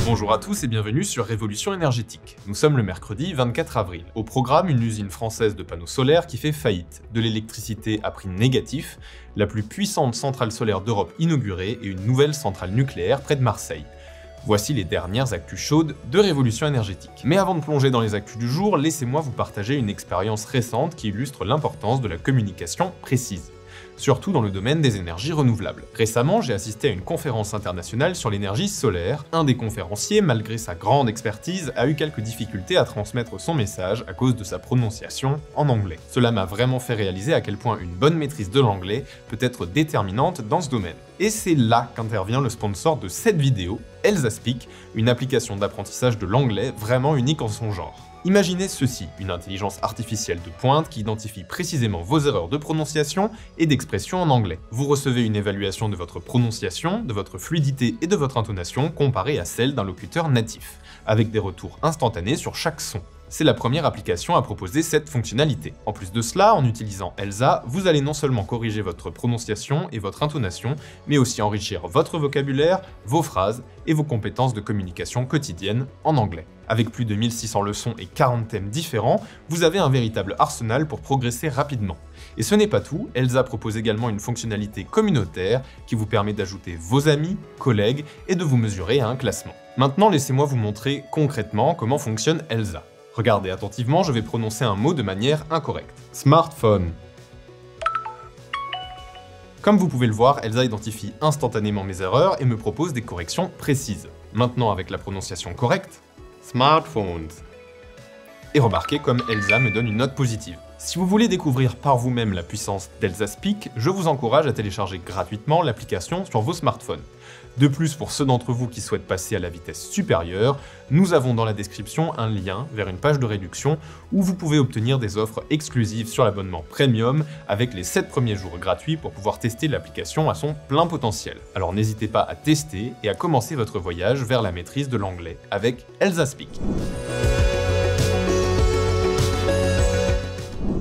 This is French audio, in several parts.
Bonjour à tous et bienvenue sur Révolution énergétique. Nous sommes le mercredi 24 avril. Au programme, une usine française de panneaux solaires qui fait faillite, de l'électricité à prix négatif, la plus puissante centrale solaire d'Europe inaugurée et une nouvelle centrale nucléaire près de Marseille. Voici les dernières actus chaudes de Révolution énergétique. Mais avant de plonger dans les actus du jour, laissez-moi vous partager une expérience récente qui illustre l'importance de la communication précise, surtout dans le domaine des énergies renouvelables. Récemment, j'ai assisté à une conférence internationale sur l'énergie solaire. Un des conférenciers, malgré sa grande expertise, a eu quelques difficultés à transmettre son message à cause de sa prononciation en anglais. Cela m'a vraiment fait réaliser à quel point une bonne maîtrise de l'anglais peut être déterminante dans ce domaine. Et c'est là qu'intervient le sponsor de cette vidéo, Elsa Speak, une application d'apprentissage de l'anglais vraiment unique en son genre. Imaginez ceci, une intelligence artificielle de pointe qui identifie précisément vos erreurs de prononciation et d'expression en anglais. Vous recevez une évaluation de votre prononciation, de votre fluidité et de votre intonation comparée à celle d'un locuteur natif, avec des retours instantanés sur chaque son. C'est la première application à proposer cette fonctionnalité. En plus de cela, en utilisant Elsa, vous allez non seulement corriger votre prononciation et votre intonation, mais aussi enrichir votre vocabulaire, vos phrases et vos compétences de communication quotidienne en anglais. Avec plus de 1600 leçons et 40 thèmes différents, vous avez un véritable arsenal pour progresser rapidement. Et ce n'est pas tout, Elsa propose également une fonctionnalité communautaire qui vous permet d'ajouter vos amis, collègues et de vous mesurer à un classement. Maintenant, laissez-moi vous montrer concrètement comment fonctionne Elsa. Regardez attentivement, je vais prononcer un mot de manière incorrecte. Smartphone. Comme vous pouvez le voir, Elsa identifie instantanément mes erreurs et me propose des corrections précises. Maintenant, avec la prononciation correcte, smartphones. Et remarquez comme Elsa me donne une note positive. Si vous voulez découvrir par vous-même la puissance d'Elsa Speak, je vous encourage à télécharger gratuitement l'application sur vos smartphones. De plus, pour ceux d'entre vous qui souhaitent passer à la vitesse supérieure, nous avons dans la description un lien vers une page de réduction où vous pouvez obtenir des offres exclusives sur l'abonnement Premium avec les 7 premiers jours gratuits pour pouvoir tester l'application à son plein potentiel. Alors n'hésitez pas à tester et à commencer votre voyage vers la maîtrise de l'anglais avec Elsa Speak.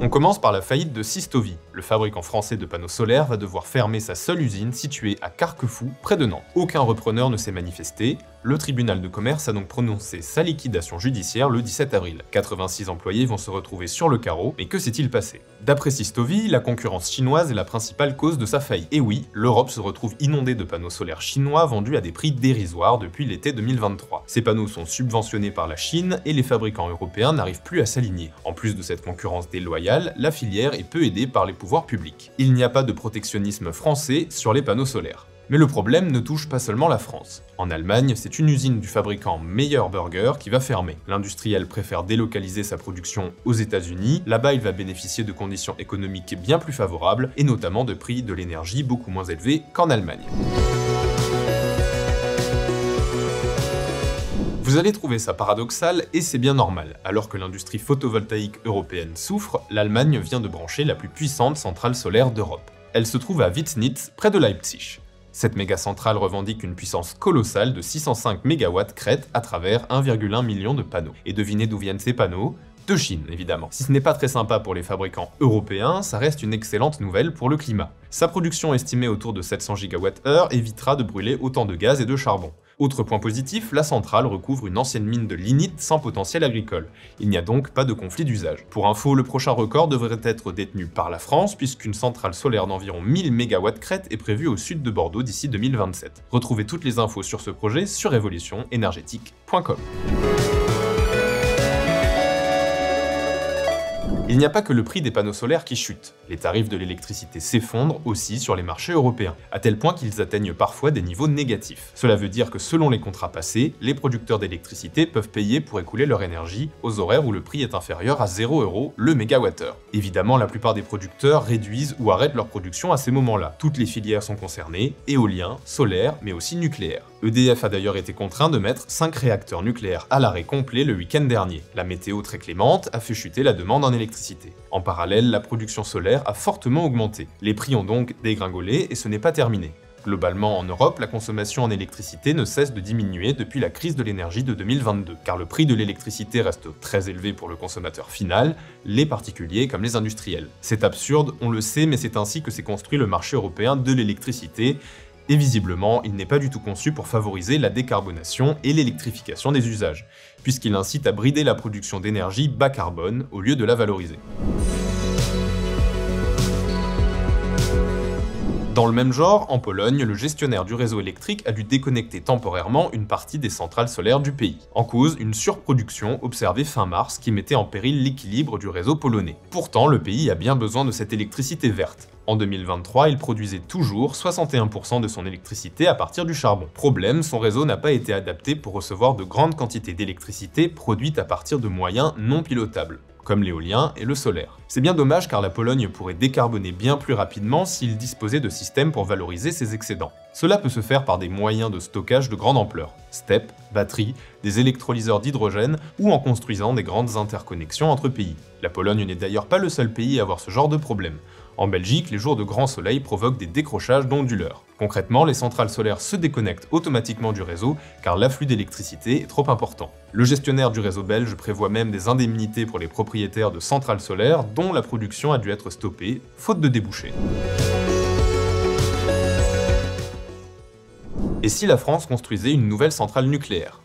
On commence par la faillite de Systovi. Le fabricant français de panneaux solaires va devoir fermer sa seule usine située à Carquefou, près de Nantes. Aucun repreneur ne s'est manifesté. Le tribunal de commerce a donc prononcé sa liquidation judiciaire le 17 avril. 86 employés vont se retrouver sur le carreau, mais que s'est-il passé? D'après Systovi, la concurrence chinoise est la principale cause de sa faillite. Et oui, l'Europe se retrouve inondée de panneaux solaires chinois vendus à des prix dérisoires depuis l'été 2023. Ces panneaux sont subventionnés par la Chine et les fabricants européens n'arrivent plus à s'aligner. En plus de cette concurrence déloyale, la filière est peu aidée par les pouvoirs publics. Il n'y a pas de protectionnisme français sur les panneaux solaires. Mais le problème ne touche pas seulement la France. En Allemagne, c'est une usine du fabricant Meyer Burger qui va fermer. L'industriel préfère délocaliser sa production aux États-Unis. Là-bas, il va bénéficier de conditions économiques bien plus favorables et notamment de prix de l'énergie beaucoup moins élevés qu'en Allemagne. Vous allez trouver ça paradoxal et c'est bien normal. Alors que l'industrie photovoltaïque européenne souffre, l'Allemagne vient de brancher la plus puissante centrale solaire d'Europe. Elle se trouve à Witznitz, près de Leipzig. Cette méga-centrale revendique une puissance colossale de 605 MW crête à travers 1,1 million de panneaux. Et devinez d'où viennent ces panneaux? De Chine, évidemment. Si ce n'est pas très sympa pour les fabricants européens, ça reste une excellente nouvelle pour le climat. Sa production estimée autour de 700 GWh évitera de brûler autant de gaz et de charbon. Autre point positif, la centrale recouvre une ancienne mine de lignite sans potentiel agricole. Il n'y a donc pas de conflit d'usage. Pour info, le prochain record devrait être détenu par la France, puisqu'une centrale solaire d'environ 1000 MW crête est prévue au sud de Bordeaux d'ici 2027. Retrouvez toutes les infos sur ce projet sur révolutionénergétique.com. Il n'y a pas que le prix des panneaux solaires qui chute. Les tarifs de l'électricité s'effondrent aussi sur les marchés européens, à tel point qu'ils atteignent parfois des niveaux négatifs. Cela veut dire que selon les contrats passés, les producteurs d'électricité peuvent payer pour écouler leur énergie aux horaires où le prix est inférieur à 0 € le mégawattheure. Évidemment, la plupart des producteurs réduisent ou arrêtent leur production à ces moments-là. Toutes les filières sont concernées, éolien, solaire, mais aussi nucléaire. EDF a d'ailleurs été contraint de mettre 5 réacteurs nucléaires à l'arrêt complet le week-end dernier. La météo très clémente a fait chuter la demande en électricité. En parallèle, la production solaire a fortement augmenté. Les prix ont donc dégringolé et ce n'est pas terminé. Globalement, en Europe, la consommation en électricité ne cesse de diminuer depuis la crise de l'énergie de 2022, car le prix de l'électricité reste très élevé pour le consommateur final, les particuliers comme les industriels. C'est absurde, on le sait, mais c'est ainsi que s'est construit le marché européen de l'électricité, et visiblement, il n'est pas du tout conçu pour favoriser la décarbonation et l'électrification des usages, puisqu'il incite à brider la production d'énergie bas carbone au lieu de la valoriser. Dans le même genre, en Pologne, le gestionnaire du réseau électrique a dû déconnecter temporairement une partie des centrales solaires du pays. En cause, une surproduction observée fin mars qui mettait en péril l'équilibre du réseau polonais. Pourtant, le pays a bien besoin de cette électricité verte. En 2023, il produisait toujours 61% de son électricité à partir du charbon. Problème, son réseau n'a pas été adapté pour recevoir de grandes quantités d'électricité produites à partir de moyens non pilotables, comme l'éolien et le solaire. C'est bien dommage car la Pologne pourrait décarboner bien plus rapidement s'il disposait de systèmes pour valoriser ses excédents. Cela peut se faire par des moyens de stockage de grande ampleur, steppes, batteries, des électrolyseurs d'hydrogène ou en construisant des grandes interconnexions entre pays. La Pologne n'est d'ailleurs pas le seul pays à avoir ce genre de problème. En Belgique, les jours de grand soleil provoquent des décrochages d'onduleurs. Concrètement, les centrales solaires se déconnectent automatiquement du réseau car l'afflux d'électricité est trop important. Le gestionnaire du réseau belge prévoit même des indemnités pour les propriétaires de centrales solaires dont la production a dû être stoppée, faute de débouchés. Et si la France construisait une nouvelle centrale nucléaire ?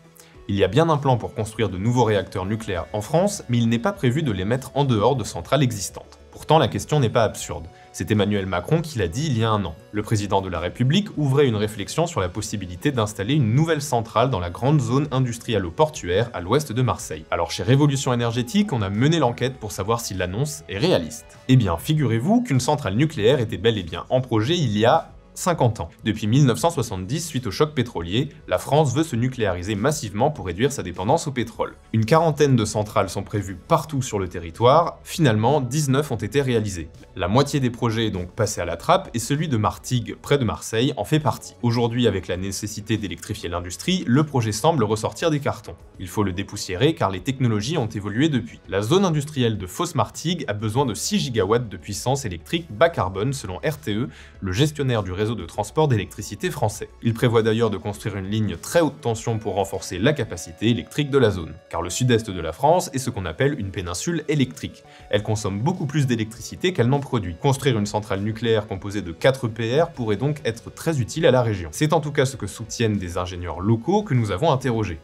Il y a bien un plan pour construire de nouveaux réacteurs nucléaires en France, mais il n'est pas prévu de les mettre en dehors de centrales existantes. Pourtant, la question n'est pas absurde. C'est Emmanuel Macron qui l'a dit il y a un an. Le président de la République ouvrait une réflexion sur la possibilité d'installer une nouvelle centrale dans la grande zone industrialo-portuaire à l'ouest de Marseille. Alors chez Révolution Énergétique, on a mené l'enquête pour savoir si l'annonce est réaliste. Eh bien, figurez-vous qu'une centrale nucléaire était bel et bien en projet il y a 50 ans. Depuis 1970, suite au choc pétrolier, la France veut se nucléariser massivement pour réduire sa dépendance au pétrole. Une quarantaine de centrales sont prévues partout sur le territoire, finalement 19 ont été réalisées. La moitié des projets est donc passée à la trappe et celui de Martigues, près de Marseille, en fait partie. Aujourd'hui, avec la nécessité d'électrifier l'industrie, le projet semble ressortir des cartons. Il faut le dépoussiérer car les technologies ont évolué depuis. La zone industrielle de Fos-Martigues a besoin de 6 gigawatts de puissance électrique bas carbone selon RTE, le gestionnaire du réseau de transport d'électricité français. Il prévoit d'ailleurs de construire une ligne très haute tension pour renforcer la capacité électrique de la zone, car le sud-est de la France est ce qu'on appelle une péninsule électrique. Elle consomme beaucoup plus d'électricité qu'elle n'en produit. Construire une centrale nucléaire composée de 4 EPR pourrait donc être très utile à la région. C'est en tout cas ce que soutiennent des ingénieurs locaux que nous avons interrogés.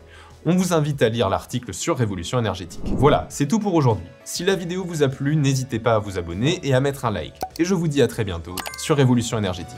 On vous invite à lire l'article sur Révolution Énergétique. Voilà, c'est tout pour aujourd'hui. Si la vidéo vous a plu, n'hésitez pas à vous abonner et à mettre un like. Et je vous dis à très bientôt sur Révolution Énergétique.